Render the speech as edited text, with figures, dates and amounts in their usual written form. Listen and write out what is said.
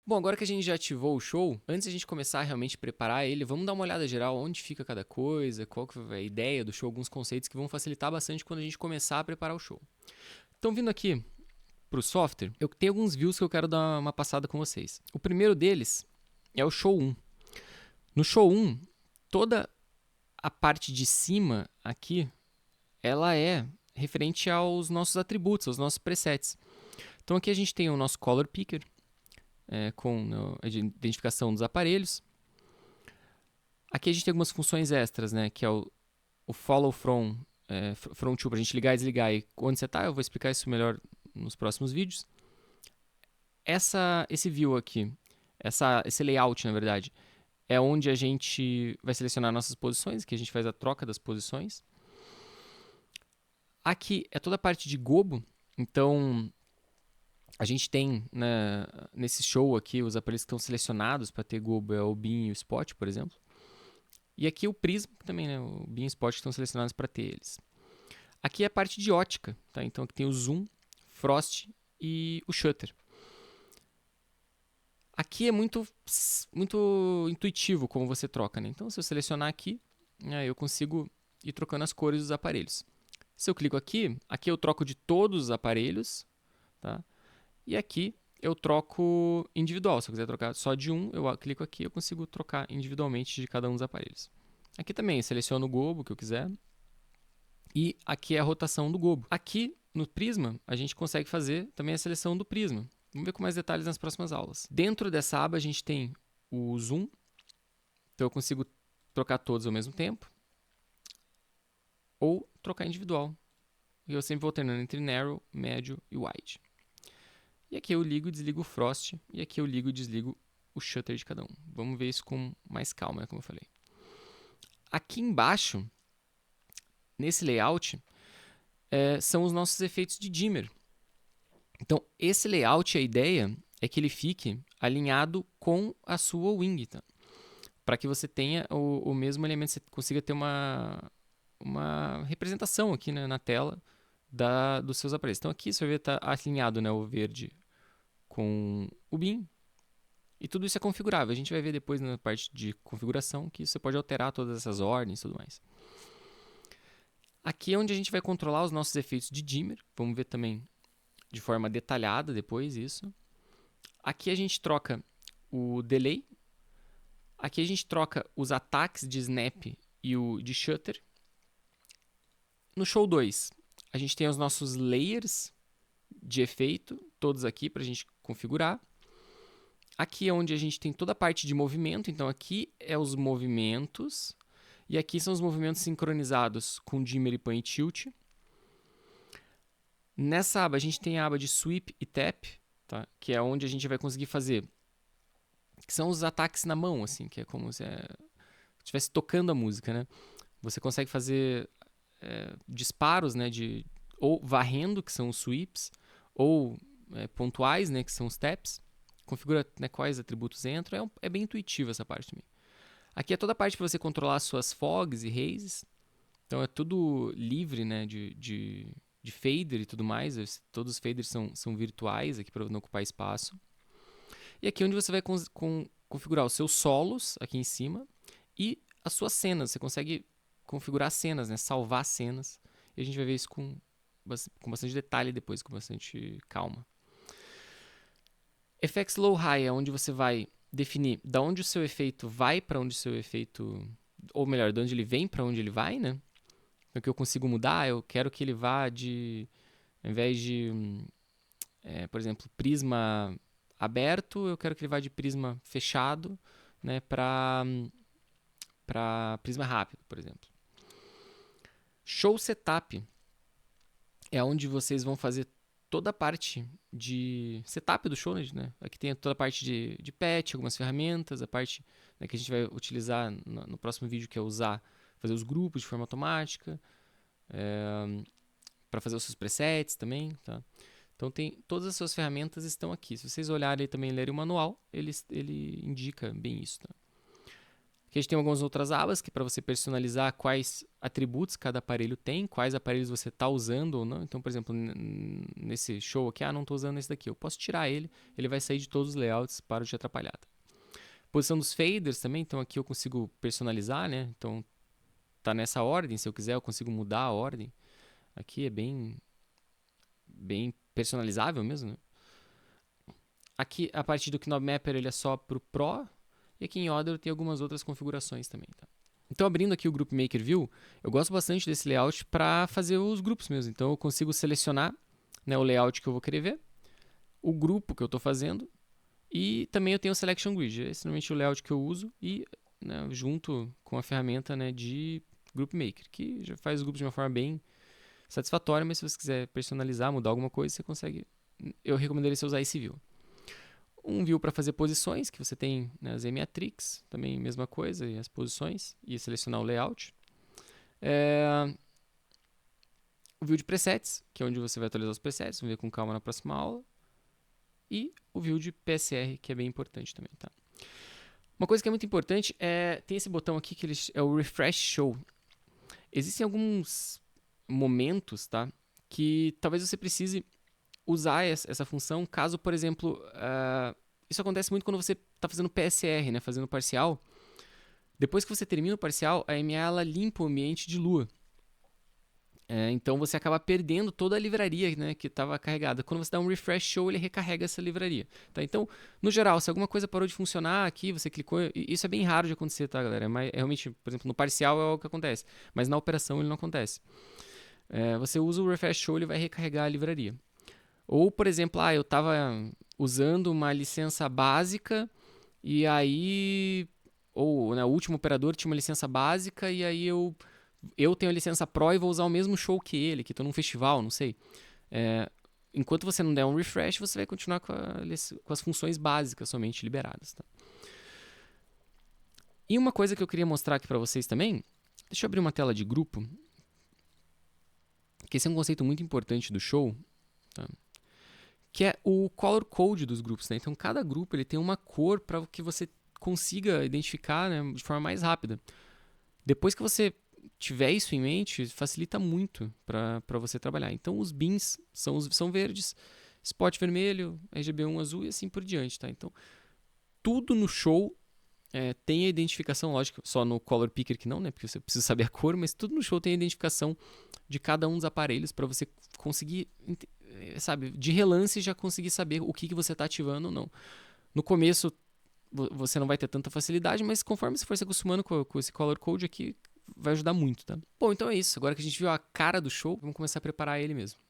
Bom, agora que a gente já ativou o show, antes de a gente começar a realmente preparar ele, vamos dar uma olhada geral onde fica cada coisa, qual que é a ideia do show, alguns conceitos que vão facilitar bastante quando a gente começar a preparar o show. Então, vindo aqui para o software, eu tenho alguns views que eu quero dar uma passada com vocês. O primeiro deles é o Show 1. No Show 1, toda a parte de cima aqui, ela é referente aos nossos atributos, aos nossos presets. Então aqui a gente tem o nosso Color Picker, com a identificação dos aparelhos. Aqui a gente tem algumas funções extras, né, que é o Follow From To, para a gente ligar e desligar. E onde você está, eu vou explicar isso melhor nos próximos vídeos. Esse view aqui, esse layout, na verdade, é onde a gente vai selecionar nossas posições, que a gente faz a troca das posições. Aqui é toda a parte de gobo, então a gente tem, né, nesse show aqui os aparelhos que estão selecionados para ter gobo, é o Beam e o Spot, por exemplo. E aqui o Prisma também, né, o Beam e o Spot estão selecionados para ter eles. Aqui é a parte de ótica, tá? Então aqui tem o Zoom, Frost e o Shutter. Aqui é muito intuitivo como você troca, né? Então se eu selecionar aqui, eu consigo ir trocando as cores dos aparelhos. Se eu clico aqui, aqui eu troco de todos os aparelhos, tá? E aqui eu troco individual. Se eu quiser trocar só de um, eu clico aqui, eu consigo trocar individualmente de cada um dos aparelhos. Aqui também, seleciono o gobo que eu quiser. E aqui é a rotação do gobo. Aqui no prisma, a gente consegue fazer também a seleção do prisma. Vamos ver com mais detalhes nas próximas aulas. Dentro dessa aba, a gente tem o zoom. Então eu consigo trocar todos ao mesmo tempo. Ou trocar individual. E eu sempre vou alternando entre narrow, médio e wide. E aqui eu ligo e desligo o frost. E aqui eu ligo e desligo o shutter de cada um. Vamos ver isso com mais calma, né, como eu falei. Aqui embaixo, nesse layout, são os nossos efeitos de dimmer. Então, esse layout, a ideia é que ele fique alinhado com a sua wing, tá? Para que você tenha o mesmo elemento, você consiga ter uma representação aqui, né, na tela dos seus aparelhos. Então aqui você vai ver tá alinhado, né, o verde com o BIM. E tudo isso é configurável. A gente vai ver depois na parte de configuração que você pode alterar todas essas ordens e tudo mais. Aqui é onde a gente vai controlar os nossos efeitos de dimmer. Vamos ver também de forma detalhada depois isso. Aqui a gente troca o delay. Aqui a gente troca os ataques de snap e o de shutter. No Show 2, a gente tem os nossos layers de efeito, todos aqui para a gente configurar. Aqui é onde a gente tem toda a parte de movimento, então aqui é os movimentos, e aqui são os movimentos sincronizados com dimmer e pan e tilt. Nessa aba a gente tem a aba de sweep e tap, tá? Que é onde a gente vai conseguir fazer, que são os ataques na mão, assim, que é como se estivesse tocando a música, né? Você consegue fazer disparos, né, ou varrendo, que são os sweeps, ou pontuais, né, que são os taps. Configura, né, quais atributos entram. É bem intuitivo essa parte também. Aqui é toda a parte para você controlar as suas fogs e hazes. Então é tudo livre, né, de fader e tudo mais. Todos os faders são virtuais aqui para não ocupar espaço. E aqui é onde você vai configurar os seus solos aqui em cima e as suas cenas. Você consegue configurar cenas, né, salvar cenas. E a gente vai ver isso com bastante detalhe depois, com bastante calma. FX Low High é onde você vai definir de onde o seu efeito vai para onde o seu efeito... Ou melhor, de onde ele vem para onde ele vai, né? O que eu consigo mudar, eu quero que ele vá de... Ao invés de, por exemplo, prisma aberto, eu quero que ele vá de prisma fechado, né, para prisma rápido, por exemplo. Show Setup é onde vocês vão fazer toda a parte de setup do show, né? Aqui tem toda a parte de patch, algumas ferramentas, a parte, né, que a gente vai utilizar no próximo vídeo, que é fazer os grupos de forma automática, para fazer os seus presets também, tá? Então todas as suas ferramentas estão aqui. Se vocês olharem também e lerem o manual, ele indica bem isso, tá? Aqui a gente tem algumas outras abas que para você personalizar quais atributos cada aparelho tem, quais aparelhos você está usando ou não. Então, por exemplo, nesse show aqui, não estou usando esse daqui. Eu posso tirar ele, ele vai sair de todos os layouts, para de atrapalhar. Tá? Posição dos faders também, então aqui eu consigo personalizar, né? Então, tá nessa ordem, se eu quiser eu consigo mudar a ordem. Aqui é bem personalizável mesmo, né? Aqui, a partir do Knob Mapper, ele é só para o Pro. E aqui em Other tem algumas outras configurações também, tá? Então, abrindo aqui o Group Maker View, eu gosto bastante desse layout para fazer os grupos mesmo. Então, eu consigo selecionar, né, o layout que eu vou querer ver, o grupo que eu estou fazendo, e também eu tenho o Selection Grid. Esse normalmente é o layout que eu uso, e né, junto com a ferramenta, né, de Group Maker, que já faz os grupos de uma forma bem satisfatória, mas se você quiser personalizar, mudar alguma coisa, você consegue. Eu recomendaria você usar esse view. Um view para fazer posições, que você tem, né, as M-Matrix, também mesma coisa, e as posições, e selecionar o layout. O view de presets, que é onde você vai atualizar os presets, vamos ver com calma na próxima aula. E o view de PSR, que é bem importante também, tá? Uma coisa que é muito importante tem esse botão aqui que é o Refresh Show. Existem alguns momentos, tá, que talvez você precise usar essa função, caso, por exemplo, isso acontece muito quando você está fazendo PSR, né, fazendo parcial. Depois que você termina o parcial, a MA ela limpa o ambiente de lua. Então você acaba perdendo toda a livraria, né, que estava carregada. Quando você dá um refresh show, ele recarrega essa livraria. Tá? Então, no geral, se alguma coisa parou de funcionar aqui, você clicou, isso é bem raro de acontecer, tá, galera? Mas realmente, por exemplo, no parcial é o que acontece, mas na operação ele não acontece. Você usa o refresh show, ele vai recarregar a livraria. Ou, por exemplo, eu estava usando uma licença básica e aí... Ou, né, o último operador tinha uma licença básica e aí eu tenho a licença Pro e vou usar o mesmo show que ele, que estou num festival, não sei. Enquanto você não der um refresh, você vai continuar com as funções básicas somente liberadas. Tá? E uma coisa que eu queria mostrar aqui para vocês também, deixa eu abrir uma tela de grupo, que esse é um conceito muito importante do show, tá? Que é o color code dos grupos. Né? Então, cada grupo ele tem uma cor para que você consiga identificar, né, de forma mais rápida. Depois que você tiver isso em mente, facilita muito para você trabalhar. Então, os bins são verdes, spot vermelho, RGB1 azul e assim por diante. Tá? Então, tudo no show tem a identificação, lógico, só no Color Picker que não, né, porque você precisa saber a cor, mas tudo no show tem a identificação de cada um dos aparelhos para você conseguir, sabe, de relance já conseguir saber o que você está ativando ou não. No começo, você não vai ter tanta facilidade, mas conforme você for se acostumando com esse Color Code aqui, vai ajudar muito, tá? Bom, então é isso. Agora que a gente viu a cara do show, vamos começar a preparar ele mesmo.